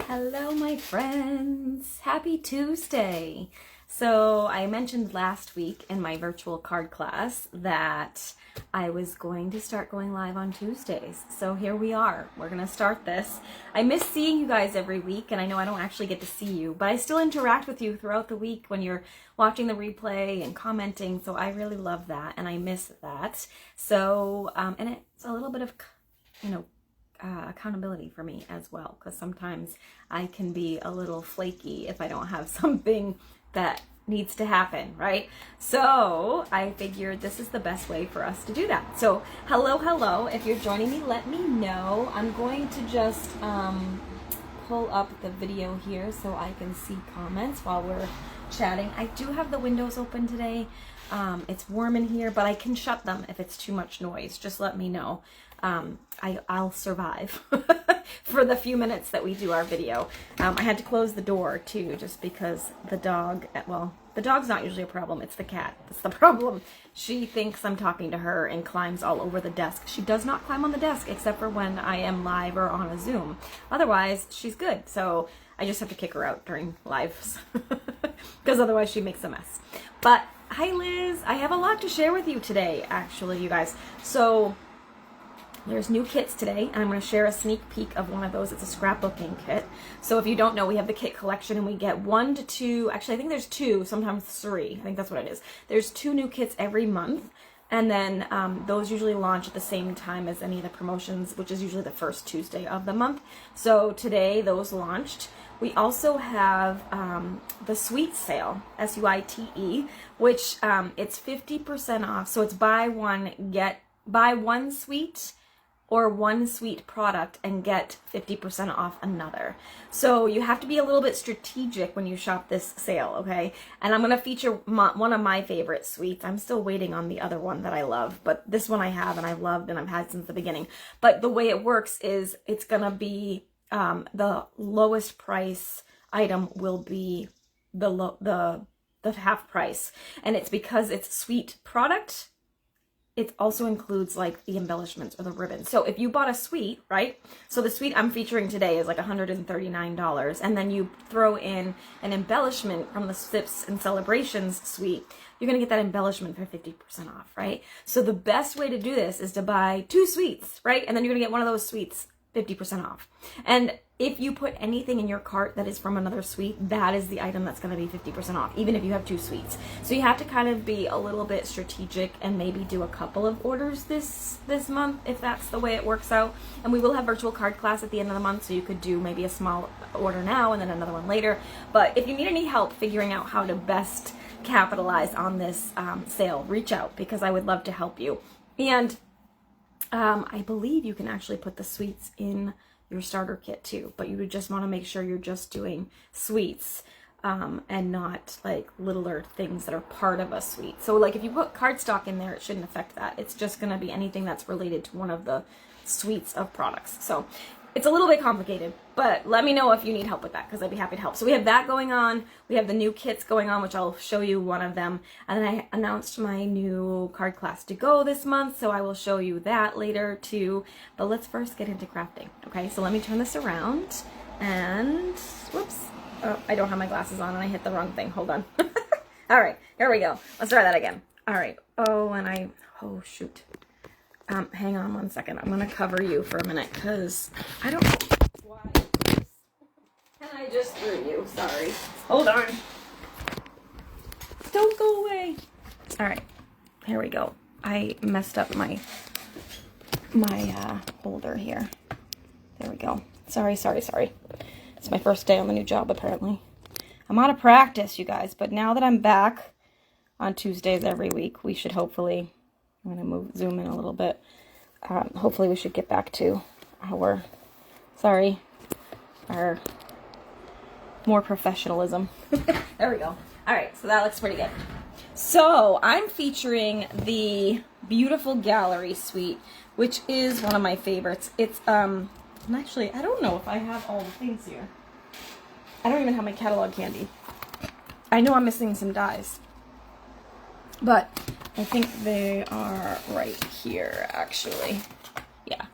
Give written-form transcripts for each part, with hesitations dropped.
Hello, my friends. Happy Tuesday. So I mentioned last week in my virtual card class that I was going to start going live on Tuesdays. So here we are. We're going to start this. I miss seeing you guys every week, and I know I don't actually get to see you, but I still interact with you throughout the week when you're watching the replay and commenting. So I really love that, and I miss that. So, and it's a little bit of, accountability for me as well, because sometimes I can be a little flaky if I don't have something that needs to happen, right? So I figured this is the best way for us to do that. So hello, if you're joining me, let me know. I'm going to just pull up the video here so I can see comments while we're chatting. I do have the windows open today. It's warm in here, but I can shut them if it's too much noise. Just let me know. I'll survive for the few minutes that we do our video. I had to close the door too, just because the dog, well, the dog's not usually a problem, it's the cat that's the problem. She thinks I'm talking to her and climbs all over the desk. She does not climb on the desk except for when I am live or on a Zoom. Otherwise, she's good. So I just have to kick her out during lives because otherwise she makes a mess. But hi Liz, I have a lot to share with you today, actually, you guys. So there's new kits today, and I'm going to share a sneak peek of one of those. It's a scrapbooking kit. So if you don't know, we have the kit collection, and we get 1 to 2, actually I think there's 2, sometimes 3. I think that's what it is. There's 2 new kits every month, and then those usually launch at the same time as any of the promotions, which is usually the first Tuesday of the month. So today those launched. We also have the Suite sale, S-U-I-T-E, which it's 50% off. So it's buy one suite or one suite product and get 50% off another. So you have to be a little bit strategic when you shop this sale, okay? And I'm gonna feature one of my favorite suites. I'm still waiting on the other one that I love, but this one I have and I've loved and I've had since the beginning. But the way it works is it's gonna be the lowest price item will be the half price. And it's because it's suite product. It also includes like the embellishments or the ribbons. So if you bought a suite, right? So the suite I'm featuring today is like $139. And then you throw in an embellishment from the Sips and Celebrations suite, you're gonna get that embellishment for 50% off, right? So the best way to do this is to buy 2 suites, right? And then you're gonna get one of those suites 50% off. And if you put anything in your cart that is from another suite, that is the item that's going to be 50% off, even if you have 2 suites. So you have to kind of be a little bit strategic and maybe do a couple of orders this month, if that's the way it works out. And we will have virtual card class at the end of the month, so you could do maybe a small order now and then another one later. But if you need any help figuring out how to best capitalize on this sale, reach out, because I would love to help you. And I believe you can actually put the suites in your starter kit too, but you would just want to make sure you're just doing suites and not like littler things that are part of a suite. So like if you put cardstock in there, it shouldn't affect that. It's just going to be anything that's related to one of the suites of products. So it's a little bit complicated, but let me know if you need help with that, because I'd be happy to help. So we have that going on. We have the new kits going on, which I'll show you one of them. And then I announced my new card class to go this month, so I will show you that later too. But let's first get into crafting, okay? So let me turn this around and, whoops. Oh, I don't have my glasses on and I hit the wrong thing. Hold on. All right, here we go. Let's try that again. All right. Oh, shoot. Hang on one second. I'm going to cover you for a minute because I don't know why. And I just threw you. Sorry. Hold on. Don't go away. All right. Here we go. I messed up my holder here. There we go. Sorry. It's my first day on the new job, apparently. I'm out of practice, you guys. But now that I'm back on Tuesdays every week, we should hopefully... I'm going to zoom in a little bit. Hopefully we should get back to our more professionalism. There we go. All right, so that looks pretty good. So I'm featuring the Beautiful Gallery Suite, which is one of my favorites. It's, and actually, I don't know if I have all the things here. I don't even have my catalog candy. I know I'm missing some dies, but I think they are right here, actually. Yeah.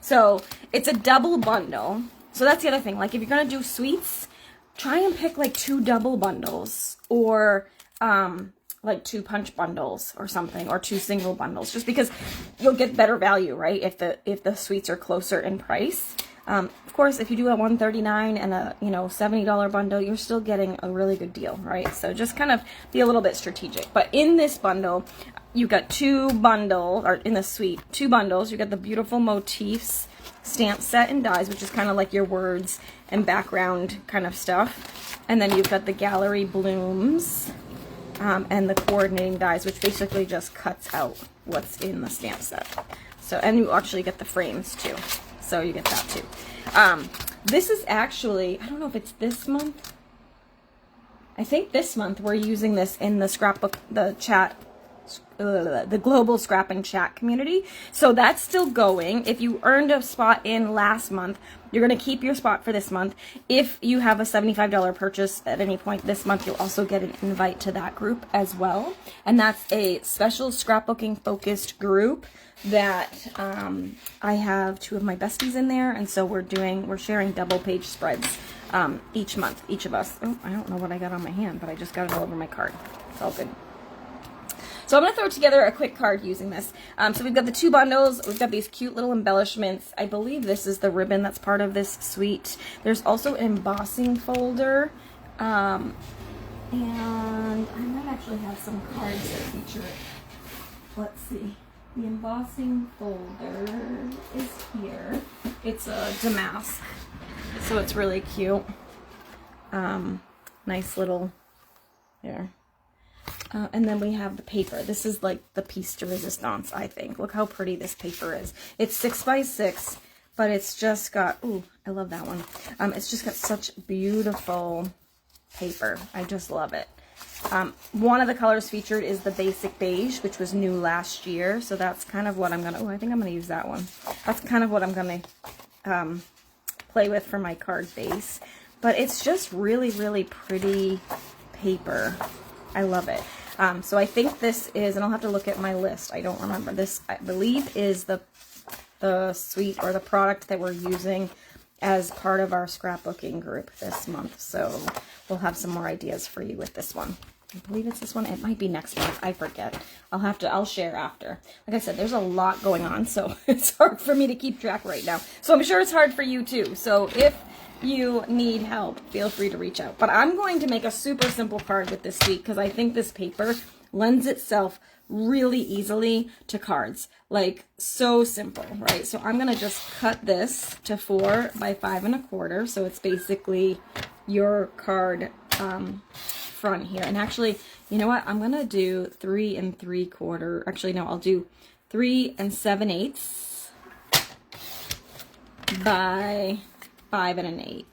So it's a double bundle. So that's the other thing. Like if you're going to do sweets, try and pick like 2 double bundles, or like 2 punch bundles or something, or 2 single bundles, just because you'll get better value, right? If the sweets are closer in price. Of course, if you do a $139 and a, you know, $70 bundle, you're still getting a really good deal, right? So just kind of be a little bit strategic. But in this bundle, you got 2 bundles, or in the suite, 2 bundles. You got the beautiful motifs stamp set and dies, which is kind of like your words and background kind of stuff. And then you've got the gallery blooms, and the coordinating dies, which basically just cuts out what's in the stamp set. So, and you actually get the frames too. So you get that too. This is actually, I don't know if it's this month. I think this month we're using this in the scrapbook, the chat, the global scrap and chat community. So that's still going. If you earned a spot in last month, you're going to keep your spot for this month. If you have a $75 purchase at any point this month, you'll also get an invite to that group as well. And that's a special scrapbooking focused group that I have 2 of my besties in there, and so we're sharing double page spreads each month, each of us. Oh, I don't know what I got on my hand, but I just got it all over my card. It's all good. So I'm going to throw together a quick card using this. So we've got the 2 bundles. We've got these cute little embellishments. I believe this is the ribbon that's part of this suite. There's also an embossing folder. And I might actually have some cards that feature it. Let's see. The embossing folder is here. It's a damask, so it's really cute. Nice little there. And then we have the paper. This is like the piece de resistance, I think. Look how pretty this paper is. It's 6 by 6, but it's just got, ooh, I love that one. It's just got such beautiful paper. I just love it. One of the colors featured is the basic beige, which was new last year. So that's kind of what I'm going to, oh, I think I'm going to use that one. That's kind of what I'm going to play with for my card base. But it's just really, really pretty paper. I love it. So I think this is, and I'll have to look at my list. I don't remember. This, I believe, is the suite or the product that we're using as part of our scrapbooking group this month. So we'll have some more ideas for you with this one. I believe it's this one. It might be next month. I forget. I'll share after. Like I said, there's a lot going on, so it's hard for me to keep track right now. So I'm sure it's hard for you too. So if you need help, feel free to reach out. But I'm going to make a super simple card with this suite because I think this paper lends itself really easily to cards. Like, so simple, right? So I'm going to just cut this to 4 by 5 1/4. So it's basically your card front here. And actually, you know what? I'm going to do 3 3/4. Actually, no, I'll do 3 7/8 by 5 1/8.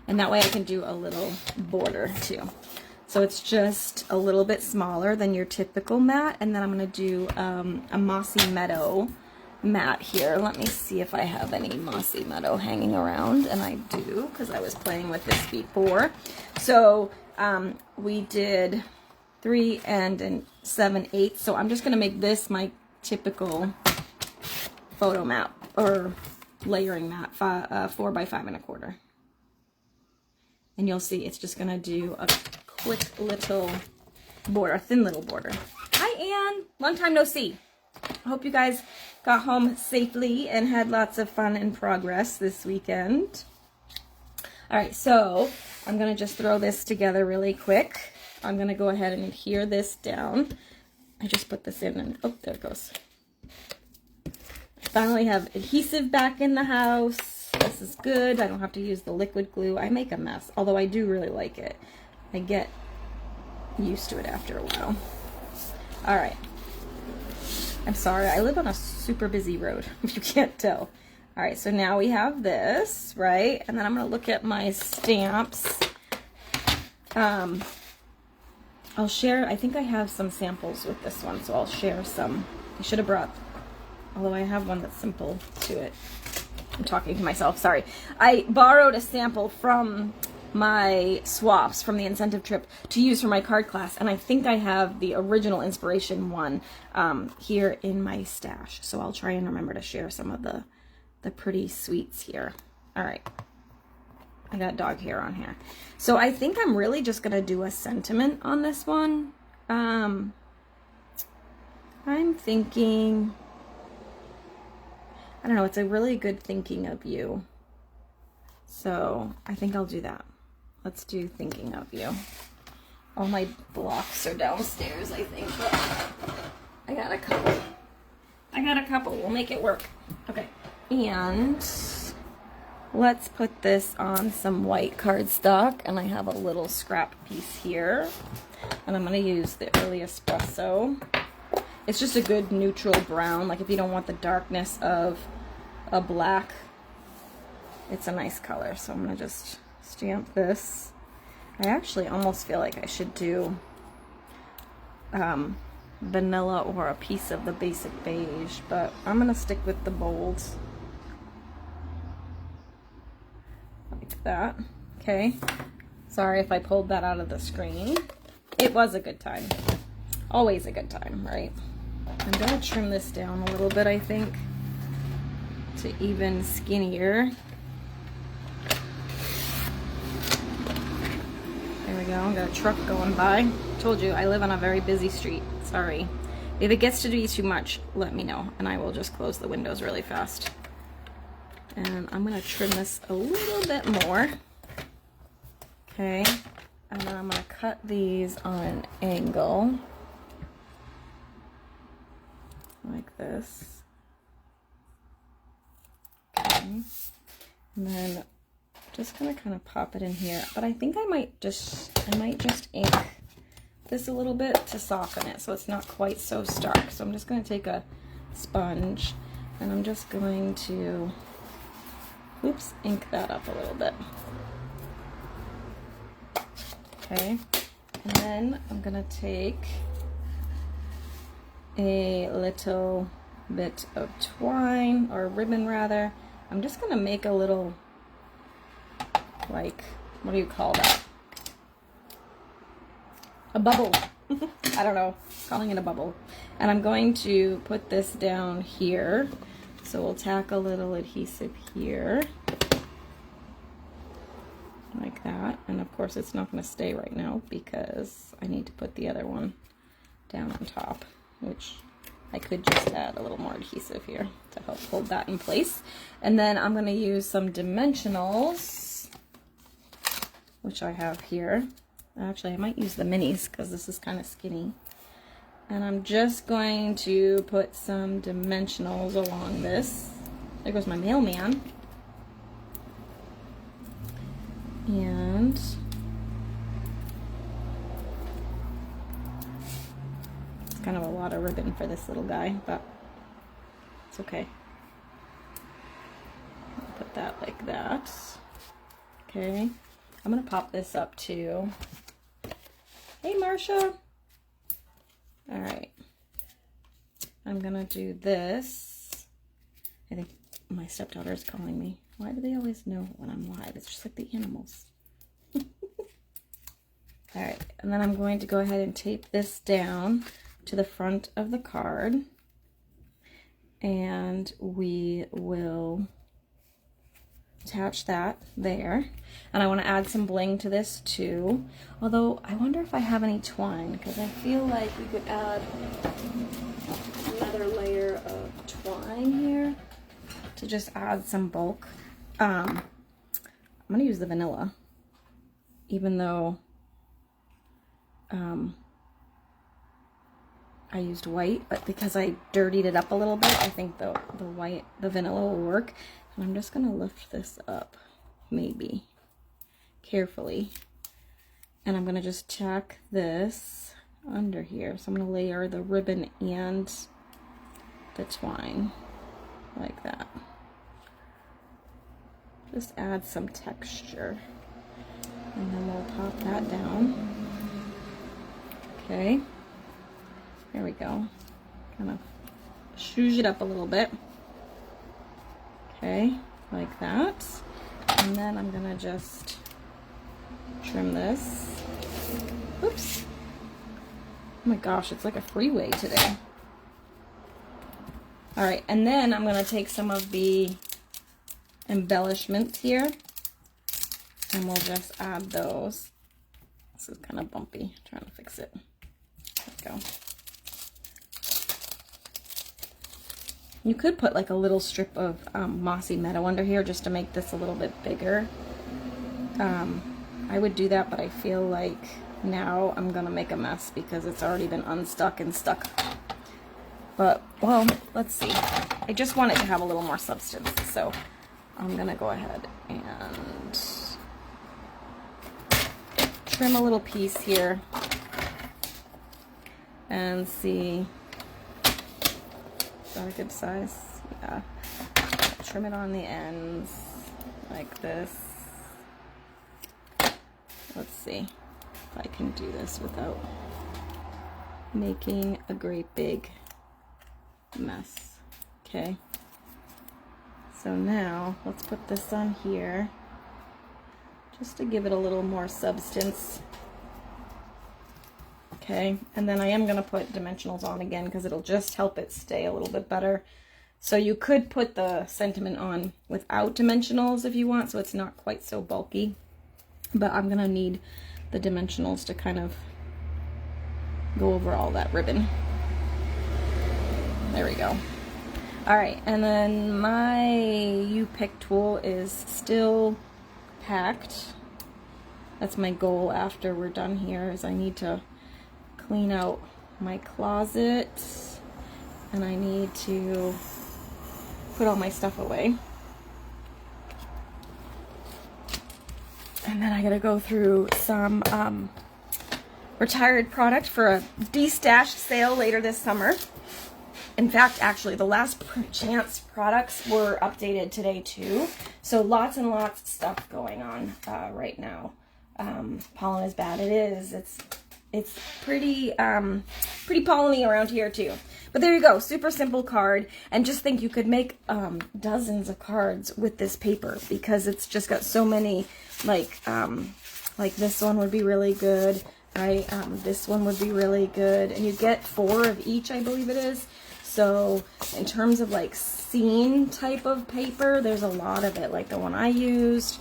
And that way I can do a little border too. So it's just a little bit smaller than your typical mat. And then I'm going to do a Mossy Meadow mat here. Let me see if I have any Mossy Meadow hanging around. And I do, because I was playing with this before. So we did 3 7/8. So I'm just going to make this my typical photo mat or layering mat, 4 by 5 1/4. And you'll see it's just going to do a quick little border, a thin little border. Hi, Anne. Long time no see. I hope you guys got home safely and had lots of fun and progress this weekend. All right, so I'm going to just throw this together really quick. I'm going to go ahead and adhere this down. I just put this in and, oh, there it goes. I finally have adhesive back in the house. This is good. I don't have to use the liquid glue. I make a mess, although I do really like it. I get used to it after a while. All right. I'm sorry. I live on a super busy road, if you can't tell. All right, so now we have this, right? And then I'm going to look at my stamps. I'll share, I think I have some samples with this one, so I'll share some. I should have brought, although I have one that's simple to it. I'm talking to myself, sorry. I borrowed a sample from my swaps from the incentive trip to use for my card class, and I think I have the original inspiration one here in my stash. So I'll try and remember to share some of the pretty sweets here. All right. I got dog hair on here. So I think I'm really just going to do a sentiment on this one. I'm thinking, I don't know, it's a really good thinking of you. So I think I'll do that. Let's do thinking of you. All my blocks are downstairs, I think. But I got a couple. We'll make it work. Okay. And let's put this on some white cardstock. And I have a little scrap piece here. And I'm going to use the early espresso. It's just a good neutral brown. Like if you don't want the darkness of a black, it's a nice color. So I'm going to just stamp this. I actually almost feel like I should do vanilla or a piece of the basic beige, but I'm going to stick with the bold. Like that. Okay. Sorry if I pulled that out of the screen. It was a good time. Always a good time, right? I'm going to trim this down a little bit, I think, to even skinnier. There we go. I got a truck going by. Told you, I live on a very busy street. Sorry. If it gets to be too much, let me know, and I will just close the windows really fast. And I'm going to trim this a little bit more. Okay. And then I'm going to cut these on an angle. Like this. Okay. And then just gonna kind of pop it in here. But I think I might just ink this a little bit to soften it so it's not quite so stark. So I'm just gonna take a sponge and I'm just going to, oops, ink that up a little bit. Okay. And then I'm gonna take a little bit of twine, or ribbon rather. I'm just gonna make a little, like, what do you call that? A bubble. I don't know, calling it a bubble. And I'm going to put this down here. So we'll tack a little adhesive here. Like that. And of course it's not gonna stay right now because I need to put the other one down on top, which I could just add a little more adhesive here to help hold that in place. And then I'm going to use some dimensionals, which I have here. Actually, I might use the minis because this is kind of skinny. And I'm just going to put some dimensionals along this. There goes my mailman. And kind of a lot of ribbon for this little guy, but it's okay. I'll put that like that. Okay. I'm gonna pop this up too. Hey, Marsha. All right. I'm gonna do this. I think my stepdaughter is calling me. Why do they always know when I'm live? It's just like the animals. All right. And then I'm going to go ahead and tape this down to the front of the card, and we will attach that there. And I want to add some bling to this too, although I wonder if I have any twine, because I feel like we could add another layer of twine here to just add some bulk. I'm gonna use the vanilla, even though I used white, but because I dirtied it up a little bit, I think the vanilla will work. And I'm just gonna lift this up, maybe, carefully. And I'm gonna just tack this under here. So I'm gonna layer the ribbon and the twine, like that. Just add some texture. And then we'll pop that down. Okay. There we go. Kind of shoosh it up a little bit. Okay, like that. And then I'm gonna just trim this. Oops. Oh my gosh, it's like a freeway today. All right, and then I'm gonna take some of the embellishments here. And we'll just add those. This is kind of bumpy. I'm trying to fix it. There we go. You could put like a little strip of mossy meadow under here just to make this a little bit bigger. I would do that, but I feel like now I'm gonna make a mess because it's already been unstuck and stuck. But, well, let's see. I just want it to have a little more substance, so I'm gonna go ahead and trim a little piece here and see. Is that a good size? Yeah. Trim it on the ends like this. Let's see if I can do this without making a great big mess. Okay. So now let's put this on here just to give it a little more substance. Okay, and then I am going to put dimensionals on again because it'll just help it stay a little bit better. So you could put the sentiment on without dimensionals if you want, so it's not quite so bulky. But I'm going to need the dimensionals to kind of go over all that ribbon. There we go. All right, and then my U-Pick tool is still packed. That's my goal after we're done here, is I need to clean out my closet and I need to put all my stuff away. And then I gotta go through some retired product for a de-stashed sale later this summer. In fact, actually, the last chance products were updated today too. So lots and lots of stuff going on right now. Pollen is bad. It is. It's pretty polleny around here too. But there you go, super simple card. And just think you could make dozens of cards with this paper because it's just got so many, like this one would be really good, right? This one would be really good. And you get 4 of each, I believe it is. So in terms of like scene type of paper, there's a lot of it, like the one I used.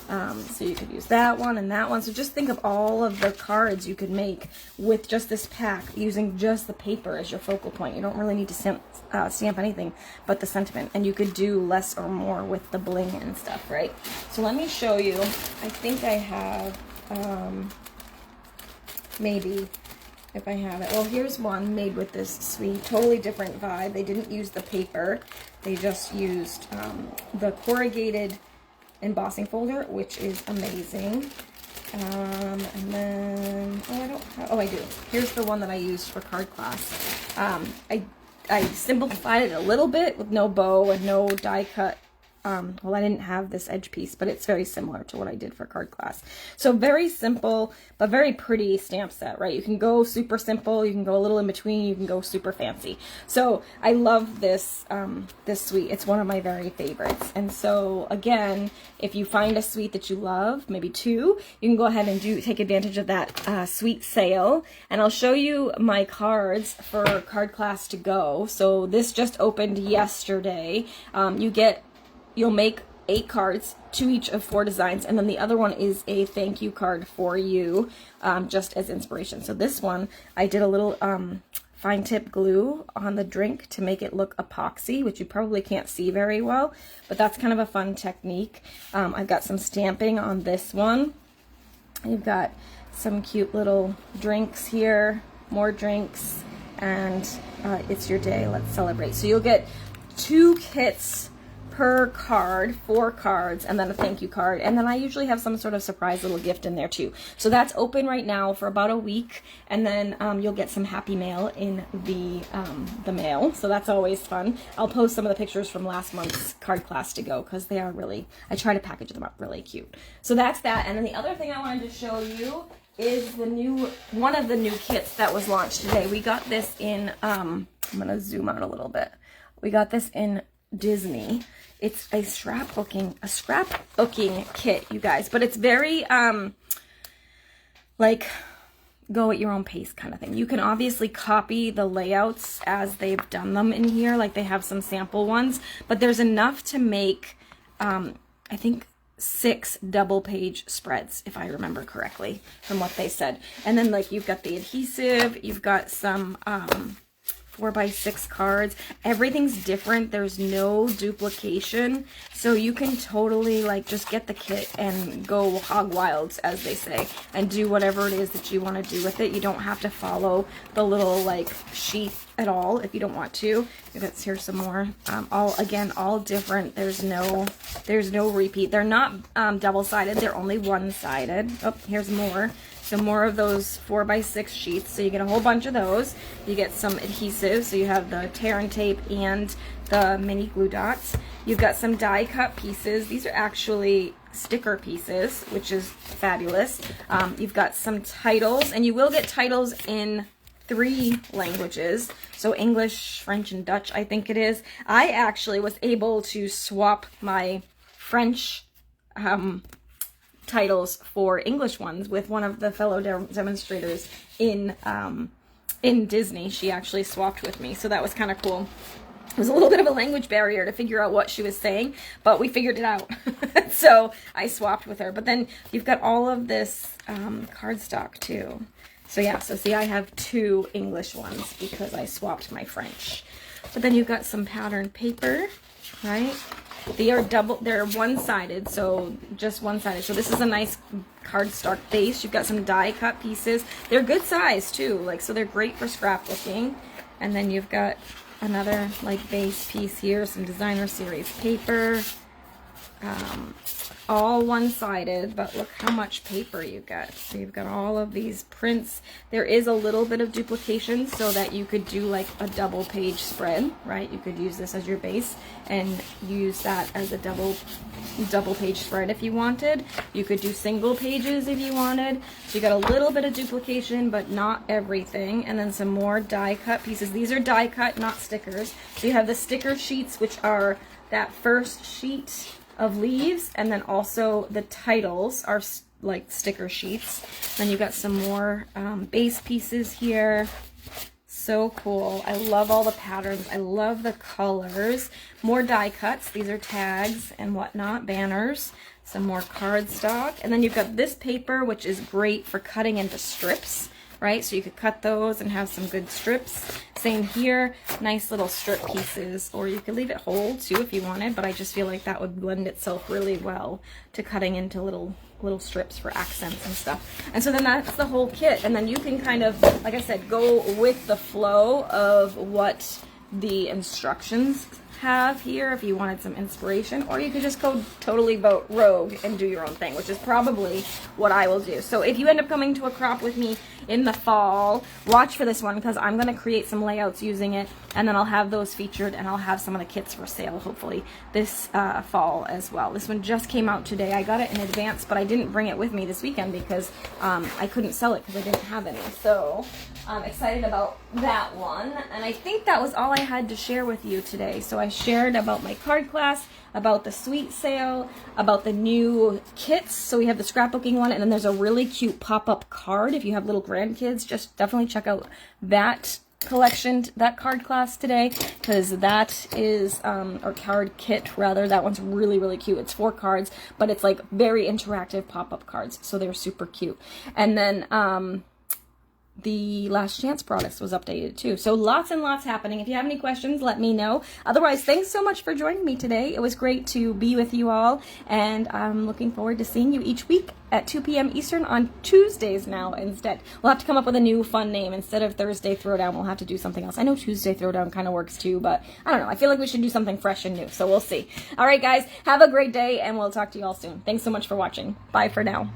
So you could use that one and that one. So just think of all of the cards you could make with just this pack using just the paper as your focal point. You don't really need to stamp anything but the sentiment. And you could do less or more with the bling and stuff, right? So let me show you. I think I have, maybe if I have it. Well, here's one made with this sweet, totally different vibe. They didn't use the paper. They just used the corrugated embossing folder, which is amazing. And then, I do. Here's the one that I used for card class. I simplified it a little bit with no bow and no die cut. Well, I didn't have this edge piece, but it's very similar to what I did for card class. So very simple, but very pretty stamp set, right? You can go super simple, you can go a little in between, you can go super fancy. So I love this, this suite. It's one of my very favorites. And so again, if you find a suite that you love, maybe 2, you can go ahead and take advantage of that suite sale. And I'll show you my cards for card class to go. So this just opened yesterday. You'll make 8 cards, 2 each of 4 designs, and then the other one is a thank you card for you, just as inspiration. So this one, I did a little fine tip glue on the drink to make it look epoxy, which you probably can't see very well, but that's kind of a fun technique. I've got some stamping on this one. You've got some cute little drinks here, more drinks, and it's your day, let's celebrate. So you'll get 2 kits per card, 4 cards, and then a thank you card. And then I usually have some sort of surprise little gift in there too. So that's open right now for about a week, and then you'll get some happy mail in the mail. So that's always fun. I'll post some of the pictures from last month's card class to go because they are really, I try to package them up really cute. So that's that. And then the other thing I wanted to show you is one of the new kits that was launched today. We got this in, I'm gonna zoom out a little bit. We got this in Disney. It's a scrapbooking kit, you guys, but it's very like go at your own pace kind of thing. You can obviously copy the layouts as they've done them in here, like they have some sample ones, but there's enough to make I think 6 double page spreads, if I remember correctly from what they said. And then like you've got the adhesive, you've got some 4x6 cards. Everything's different. There's no duplication. So you can totally like just get the kit and go hog wild, as they say, and do whatever it is that you want to do with it. You don't have to follow the little like sheet at all if you don't want to. Here's some more. All different. There's no repeat. They're not double-sided. They're only one-sided. Oh, here's more. So more of those 4x6 sheets. So you get a whole bunch of those. You get some adhesive. So you have the tear and tape and the mini glue dots. You've got some die cut pieces. These are actually sticker pieces, which is fabulous. You've got some titles, and you will get titles in 3 languages. So English, French, and Dutch, I think it is. I actually was able to swap my French titles for English ones with one of the fellow demonstrators in Disney. She actually swapped with me, so that was kind of cool. It was a little bit of a language barrier to figure out what she was saying, but we figured it out. So I swapped with her. But then you've got all of this cardstock too. So yeah, so see, I have 2 English ones because I swapped my French. But then you've got some patterned paper, right? They're one-sided, so just one-sided. So this is a nice cardstock base. You've got some die cut pieces. They're good size too, like, so they're great for scrapbooking. And then you've got another like base piece here, some designer series paper. All one-sided, but look how much paper you get. So you've got all of these prints. There is a little bit of duplication so that you could do like a double page spread, right? You could use this as your base and use that as a double page spread if you wanted. You could do single pages if you wanted. So you got a little bit of duplication, but not everything. And then some more die cut pieces. These are die cut, not stickers. So you have the sticker sheets, which are that first sheet of leaves, and then also the titles are like sticker sheets. Then you got some more base pieces here. So cool. I love all the patterns. I love the colors. More die cuts. These are tags and whatnot, banners. Some more cardstock. And then you've got this paper, which is great for cutting into strips, right? So you could cut those and have some good strips. Same here, nice little strip pieces, or you could leave it whole too if you wanted, but I just feel like that would blend itself really well to cutting into little strips for accents and stuff. And so then that's the whole kit. And then you can kind of, like I said, go with the flow of what the instructions have here if you wanted some inspiration, or you could just go totally rogue and do your own thing, which is probably what I will do. So if you end up coming to a crop with me in the fall, watch for this one because I'm going to create some layouts using it, and then I'll have those featured, and I'll have some of the kits for sale hopefully this fall as well. This one just came out today. I got it in advance, but I didn't bring it with me this weekend because I couldn't sell it because I didn't have any. So I'm excited about that one, and I think that was all I had to share with you today. So I shared about my card class, about the suite sale, about the new kits. So we have the scrapbooking one, and then there's a really cute pop-up card. If you have little grandkids, just definitely check out that collection, that card class today, because that is, or card kit rather, that one's really, really cute. It's 4 cards, but it's like very interactive pop-up cards, so they're super cute. And then, the Last Chance products was updated too. So lots and lots happening. If you have any questions, let me know. Otherwise, thanks so much for joining me today. It was great to be with you all, and I'm looking forward to seeing you each week at 2 p.m. Eastern on Tuesdays now instead. We'll have to come up with a new fun name. Instead of Thursday Throwdown, we'll have to do something else. I know Tuesday Throwdown kind of works too, but I don't know. I feel like we should do something fresh and new, so we'll see. All right, guys, have a great day, and we'll talk to you all soon. Thanks so much for watching. Bye for now.